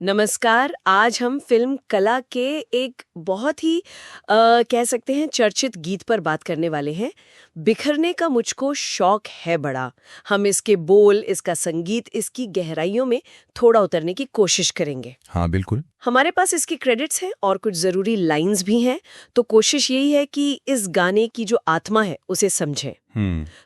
नमस्कार। आज हम फिल्म कला के एक बहुत ही कह सकते हैं चर्चित गीत पर बात करने वाले हैं। बिखरने का मुझको शौक है बड़ा। हम इसके बोल, इसका संगीत, इसकी गहराइयों में थोड़ा उतरने की कोशिश करेंगे। हाँ बिल्कुल। हमारे पास इसकी क्रेडिट्स हैं और कुछ ज़रूरी लाइंस भी हैं, तो कोशिश यही है कि इस गाने की जो आत्मा है उसे समझें।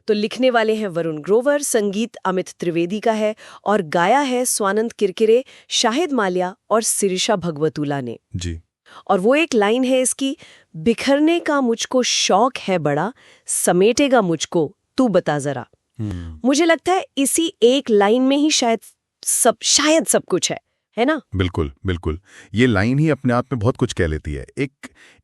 तो लिखने वाले हैं वरुण ग्रोवर, संगीत अमित त्रिवेदी का है और गाया है स्वानंद किरकिरे, शाहिद माल्या और शिरीषा भगवतुला ने जी। और वो एक लाइन है इसकी, बिखरने का मुझको शौक है बड़ा, समेटेगा मुझको तू बता जरा। मुझे लगता है इसी एक लाइन में ही शायद सब कुछ है ना? बिल्कुल बिल्कुल। ये लाइन ही अपने आप में बहुत कुछ कह लेती है।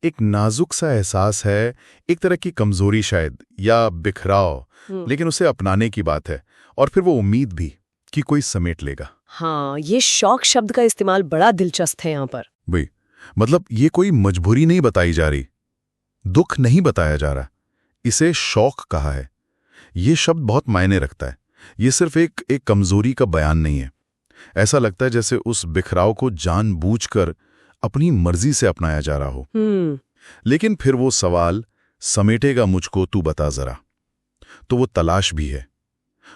एक नाजुक सा एहसास है, एक तरह की कमजोरी शायद, या बिखराव, लेकिन उसे अपनाने की बात है। और फिर वो उम्मीद भी कि कोई समेट लेगा। हाँ, ये शौक शब्द का इस्तेमाल बड़ा दिलचस्प है यहाँ पर। भाई मतलब ये कोई मजबूरी नहीं बताई जा रही, दुख नहीं बताया जा रहा, इसे शौक कहा है। ये शब्द बहुत मायने रखता है। ये सिर्फ एक कमजोरी का बयान नहीं है। ऐसा लगता है जैसे उस बिखराव को जानबूझकर अपनी मर्जी से अपनाया जा रहा हो। लेकिन फिर वो सवाल, समेटेगा मुझको तू बता जरा, तो वो तलाश भी है।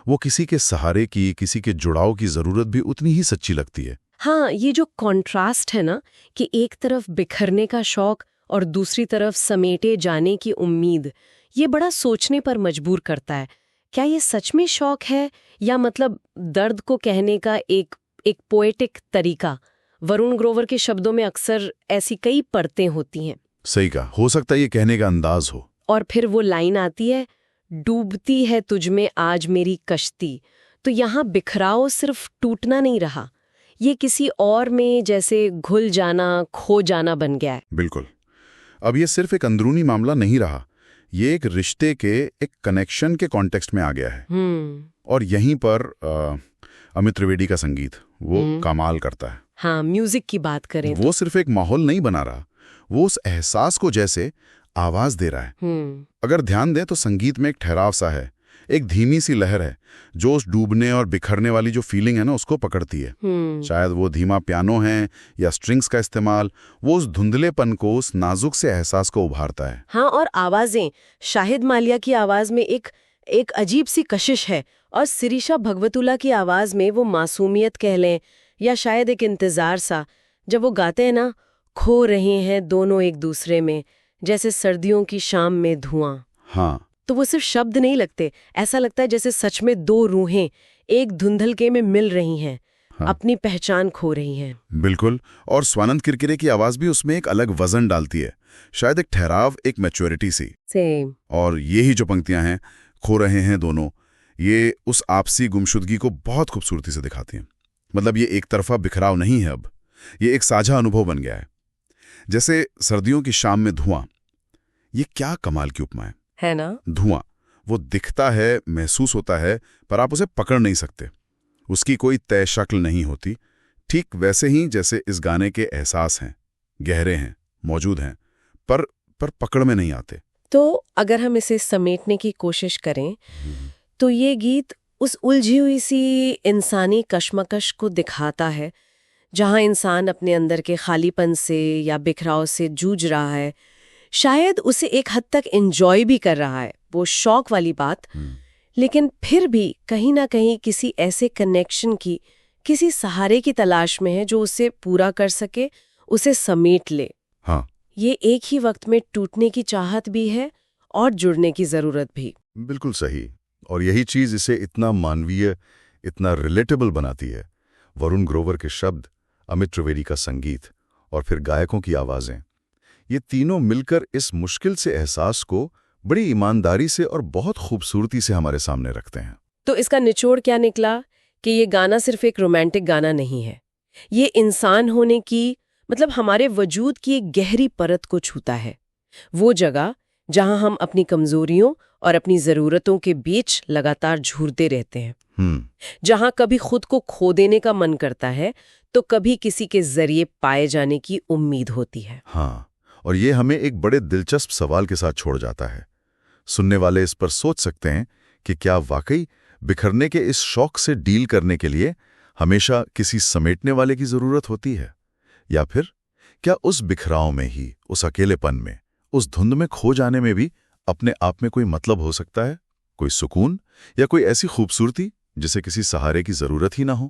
वो किसी के सहारे की, किसी के जुड़ाव की जरूरत भी उतनी ही सच्ची लगती है। हाँ, ये जो कॉन्ट्रास्ट है ना, कि एक तरफ बिखरने का शौक और दूसरी तरफ समेटे जाने की उम्मीद, ये बड़ा सोचने पर मजबूर करता है। क्या ये सच में शौक है या मतलब दर्द को कहने का एक पोएटिक तरीका? वरुण ग्रोवर के शब्दों में अक्सर ऐसी कई परतें होती हैं। सही कहा, हो सकता है ये कहने का अंदाज हो। और फिर वो लाइन आती है, डूबती है तुझमें आज मेरी कश्ती। तो यहाँ बिखराव सिर्फ टूटना नहीं रहा, ये किसी और में जैसे घुल जाना, खो जाना बन गया है। बिल्कुल। अब ये सिर्फ एक अंदरूनी मामला नहीं रहा, ये एक रिश्ते के, एक कनेक्शन के कॉन्टेक्स्ट में आ गया है। और यहीं पर अमित त्रिवेदी का संगीत वो कमाल करता है। हाँ, म्यूजिक की बात करें वो सिर्फ एक माहौल नहीं बना रहा, वो उस एहसास को जैसे आवाज दे रहा है। अगर ध्यान दें तो संगीत में एक ठहराव सा है, एक धीमी सी लहर है जो उस डूबने और बिखरने वाली जो फीलिंग है ना उसको पकड़ती है। शायद वो धीमा पियानो है या स्ट्रिंग्स का इस्तेमाल, वो उस धुंधलेपन को, उस नाजुक से एहसास को उभारता है। हाँ, और आवाजें, शाहिद माल्या की आवाज में एक अजीब सी कशिश है और शिरीषा भगवतुला की आवाज में वो मासूमियत कह लें या शायद एक इंतजार सा। जब वो गाते हैं ना, खो रहे हैं दोनों एक दूसरे में, जैसे सर्दियों की शाम में धुआं। हाँ, तो वो सिर्फ शब्द नहीं लगते, ऐसा लगता है जैसे सच में दो रूहें एक धुंधलके में मिल रही हैं। हाँ। अपनी पहचान खो रही हैं। बिल्कुल। और स्वानंद किरकिरे की आवाज भी उसमें एक अलग वजन डालती है, शायद एक ठहराव, एक मैच्योरिटी सी। सेम। और यही जो पंक्तियां हैं, खो रहे हैं दोनों, ये उस आपसी गुमशुदगी को बहुत खूबसूरती से दिखाती हैं। मतलब ये एक तरफा बिखराव नहीं है, अब ये एक साझा अनुभव बन गया है। जैसे सर्दियों की शाम में धुआं, ये क्या कमाल की उपमा है ना? धुआं वो दिखता है, महसूस होता है, पर आप उसे पकड़ नहीं सकते, उसकी कोई तय शक्ल नहीं होती। ठीक वैसे ही जैसे इस गाने के एहसास हैं, गहरे हैं, मौजूद हैं, पर पकड़ में नहीं आते। तो अगर हम इसे समेटने की कोशिश करें तो ये गीत उस उलझी हुई सी इंसानी कश्मकश को दिखाता है, जहां इंसान अपने अंदर के खालीपन से या बिखराव से जूझ रहा है। शायद उसे एक हद तक एंजॉय भी कर रहा है, वो शौक वाली बात, लेकिन फिर भी कहीं ना कहीं किसी ऐसे कनेक्शन की, किसी सहारे की तलाश में है जो उसे पूरा कर सके, उसे समेट ले। हाँ, ये एक ही वक्त में टूटने की चाहत भी है और जुड़ने की जरूरत भी। बिल्कुल सही। और यही चीज इसे इतना मानवीय, इतना रिलेटेबल बनाती है। वरुण ग्रोवर के शब्द, अमित त्रिवेदी का संगीत और फिर गायकों की आवाजें, ये तीनों मिलकर इस मुश्किल से एहसास को बड़ी ईमानदारी से और बहुत खूबसूरती से हमारे सामने रखते हैं। तो इसका निचोड़ क्या निकला कि ये गाना सिर्फ एक रोमांटिक गाना नहीं है, ये इंसान होने की, मतलब हमारे वजूद की एक गहरी परत को छूता है। वो जगह जहां हम अपनी कमजोरियों और अपनी जरूरतों के बीच लगातार झूरते रहते हैं, जहां कभी खुद को खो देने का मन करता है तो कभी किसी के जरिए पाए जाने की उम्मीद होती है। हाँ, और ये हमें एक बड़े दिलचस्प सवाल के साथ छोड़ जाता है। सुनने वाले इस पर सोच सकते हैं कि क्या वाकई बिखरने के इस शौक से डील करने के लिए हमेशा किसी समेटने वाले की जरूरत होती है? या फिर क्या उस बिखराव में ही, उस अकेलेपन में, उस धुंध में खो जाने में भी अपने आप में कोई मतलब हो सकता है? कोई सुकून या कोई ऐसी खूबसूरती जिसे किसी सहारे की जरूरत ही ना हो?